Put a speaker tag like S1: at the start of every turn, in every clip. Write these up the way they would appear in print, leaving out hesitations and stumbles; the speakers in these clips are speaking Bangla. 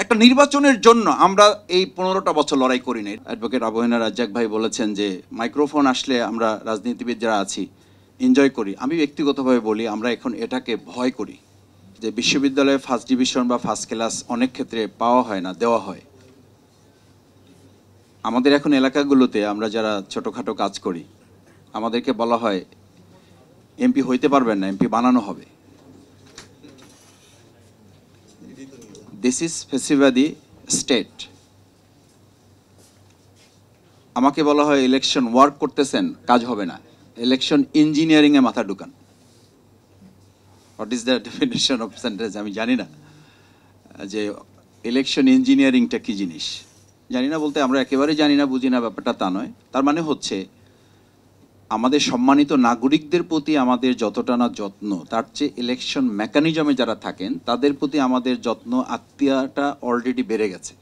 S1: একটা নির্বাচনের জন্য আমরা এই 15টা বছর লড়াই করি নাই। অ্যাডভোকেট আবু হেনা রাজ্জাক ভাই বলেছেন যে মাইক্রোফোন আসলে আমরা রাজনীতিবিদ যারা আছি এনজয় করি। আমি ব্যক্তিগতভাবে বলি আমরা এখন এটাকে ভয় করি যে বিশ্ববিদ্যালয়ে ফার্স্ট ডিভিশন বা ফার্স্ট ক্লাস অনেক ক্ষেত্রে পাওয়া হয় না, দেওয়া হয়। আমাদের এখন এলাকাগুলোতে আমরা যারা ছোটোখাটো কাজ করি আমাদেরকে বলা হয় এমপি হইতে পারবেন না, এমপি বানানো হবে। দিস ইজ ফেসিবাদী স্টেট। আমাকে বলা হয় ইলেকশন ওয়ার্ক করতেছেন, কাজ হবে না, ইলেকশন ইঞ্জিনিয়ারিংয়ে মাথা ঢুকান। What is the definition of sentence আমি জানি না, যে ইলেকশন ইঞ্জিনিয়ারিংটা কী জিনিস জানি না। বলতে আমরা একেবারে জানি না, বুঝি না, ব্যাপারটা তা নয়। তার মানে হচ্ছে আমাদের সম্মানিত নাগরিকদের প্রতি আমাদের যতটা না যত্ন, তার চেয়ে ইলেকশন মেকানিজমে যারা থাকেন তাদের প্রতি আমাদের যত্ন আত্মীয়তা অলরেডি বেড়ে গেছে।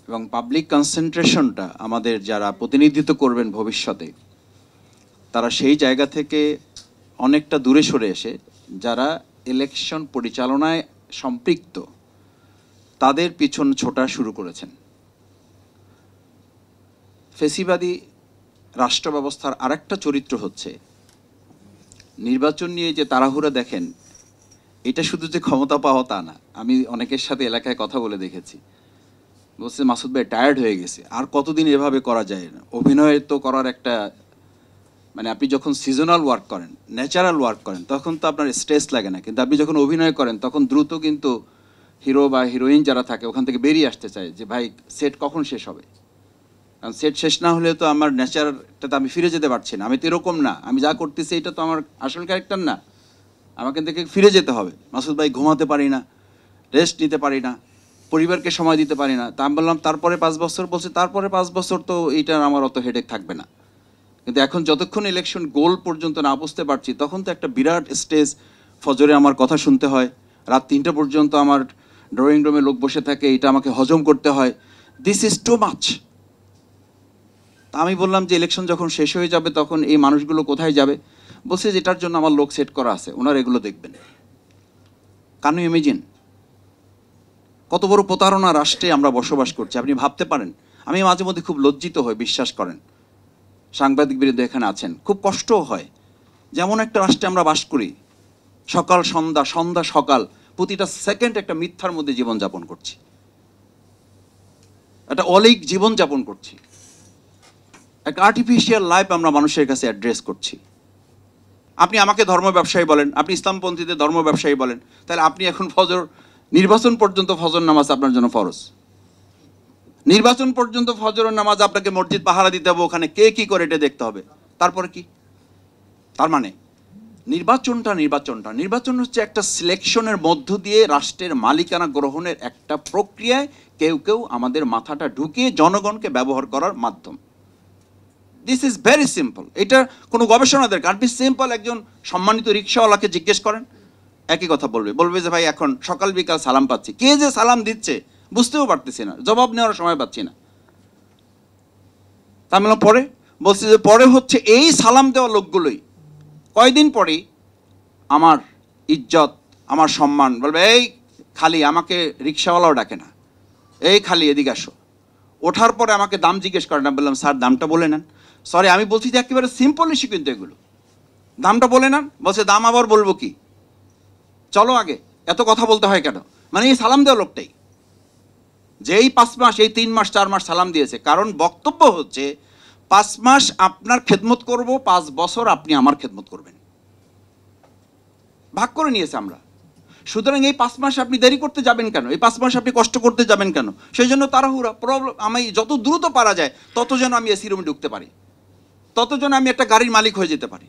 S1: এবং পাবলিক কনসেন্ট্রেশনটা আমাদের যারা প্রতিনিধিত্ব করবেন ভবিষ্যতে, তারা সেই জায়গা থেকে অনেকটা দূরে সরে এসে যারা ইলেকশন পরিচালনায় সম্পৃক্ত তাদের পিছন ছোটা শুরু করেছেন। ফেসিবাদী রাষ্ট্র ব্যবস্থার আরেকটা চরিত্র হচ্ছে নির্বাচন নিয়ে যে তাড়াহুড়া দেখেন, এটা শুধু যে ক্ষমতা পাওয়া তা না। আমি অনেকের সাথে এলাকায় কথা বলে দেখেছি, বলছে মাসুদ ভাই টায়ার্ড হয়ে গেছে, আর কতদিন এভাবে করা যায় না। অভিনয় তো করার একটা মানে আপনি যখন সিজনাল ওয়ার্ক করেন, ন্যাচারাল ওয়ার্ক করেন, তখন তো আপনার স্ট্রেস লাগে না, কিন্তু আপনি যখন অভিনয় করেন তখন দ্রুত কিন্তু হিরো বা হিরোইন যারা থাকে ওখান থেকে বেরিয়ে আসতে চায় যে ভাই সেট কখন শেষ হবে। কারণ সেট শেষ না হলে তো আমার নেচারটাতে আমি ফিরে যেতে পারছি না। আমি তো এরকম না, আমি যা করতেছি এটা তো আমার আসল ক্যারেক্টার না, আমাকে থেকে ফিরে যেতে হবে। মাসুদ ভাই ঘুমাতে পারি না, রেস্ট নিতে পারি না, পরিবারকে সময় দিতে পারি না। তা আমি বললাম তারপরে 5 বছর, বলছে তারপরে 5 বছর তো এইটার আমার অত হেডেক থাকবে না। কিন্তু এখন যতক্ষণ ইলেকশন গোল পর্যন্ত না বুঝতে পারছি তখন তো একটা বিরাট স্টেজ, ফজরে আমার কথা শুনতে হয়, রাত 3টা পর্যন্ত আমার ড্রয়িং রুমে লোক বসে থাকে, এটা আমাকে হজম করতে হয়। This is too much. তা আমি বললাম যে ইলেকশন যখন শেষ হয়ে যাবে তখন এই মানুষগুলো কোথায় যাবে? বলছে যে এটার জন্য আমার লোক সেট করা আছে, ওনারা এগুলো দেখবেন। কান ইউ ইমাজিন কত বড় প্রতারণা রাষ্ট্রে আমরা বসবাস করছি, আপনি ভাবতে পারেন? আমি মাঝে মধ্যে খুব লজ্জিত হই, বিশ্বাস করেন। সাংবাদিক বিরুদ্ধে এখানে আছেন, খুব কষ্টও হয়। যেমন একটা রাষ্ট্রে আমরা বাস করি, সকাল সন্ধ্যা, সন্ধ্যা সকাল, প্রতিটা সেকেন্ড একটা মিথ্যার মধ্যে জীবনযাপন করছি, একটা অলীক জীবনযাপন করছি, একটা আর্টিফিশিয়াল লাইফ আমরা মানুষের কাছে অ্যাড্রেস করছি। আপনি আমাকে ধর্ম ব্যবসায়ী বলেন, আপনি ইসলামপন্থীদের ধর্ম ব্যবসায়ী বলেন, তাহলে আপনি এখন ফজর, নির্বাচন পর্যন্ত ফজর নামাজ আপনার জন্য ফরজ। নির্বাচন পর্যন্ত ফজরের নামাজ আপনাকে মসজিদ পাহারা দিতে হবে, ওখানে কে কি করে এটা দেখতে হবে। তারপরে কি? তার মানে নির্বাচন হচ্ছে একটা সিলেকশনের মধ্য দিয়ে রাষ্ট্রের মালিকানা গ্রহণের একটা প্রক্রিয়ায় কেউ কেউ আমাদের মাথাটা ঢুকিয়ে জনগণকে ব্যবহার করার মাধ্যম। This is very simple. এটা কোনো গবেষণা দরকার। আপনি সিম্পল একজন সম্মানিত রিক্সাওয়ালাকে জিজ্ঞেস করেন, একই কথা বলবে যে ভাই এখন সকাল বিকাল সালাম পাচ্ছি, কে যে সালাম দিচ্ছে বুঝতেও পারতেছি না, জবাব নেওয়ার সময় পাচ্ছি না। তা আমি পরে বলছি যে পরে হচ্ছে এই সালাম দেওয়া লোকগুলোই কয়দিন পরেই আমার ইজ্জত, আমার সম্মান বলবে, এই খালি আমাকে রিক্সাওয়ালাও ডাকে না, এই খালি এদিকে আসো। ওঠার পরে আমাকে দাম জিজ্ঞেস করে না, বললাম স্যার দামটা বলে নেন। সরি, আমি বলছি যে একেবারে সিম্পল ইস্যু কিন্তু এগুলো, দামটা বলে নেন। বলছে দাম আবার বলবো কি, চলো আগে, এত কথা বলতে হয় কেন? মানে এই সালাম দেওয়া লোকটাই যেই 5 মাস, এই 3 মাস 4 মাস সালাম দিয়েছে, কারণ বক্তব্য হচ্ছে 5 মাস আপনার খেদমত করব, 5 বছর আপনি আমার খেদমত করবেন, ভাগ করে নিয়েছে আমরা। সুতরাং এই 5 মাস আপনি দেরি করতে যাবেন কেন? এই 5 মাস আপনি কষ্ট করতে যাবেন কেন? সেই জন্য তাড়াহুড়া। প্রবলেম, আমি যত দ্রুত পারা যায় তত যেন আমি এসি রুমে ঢুকতে পারি, তত যেন আমি একটা গাড়ির মালিক হয়ে যেতে পারি।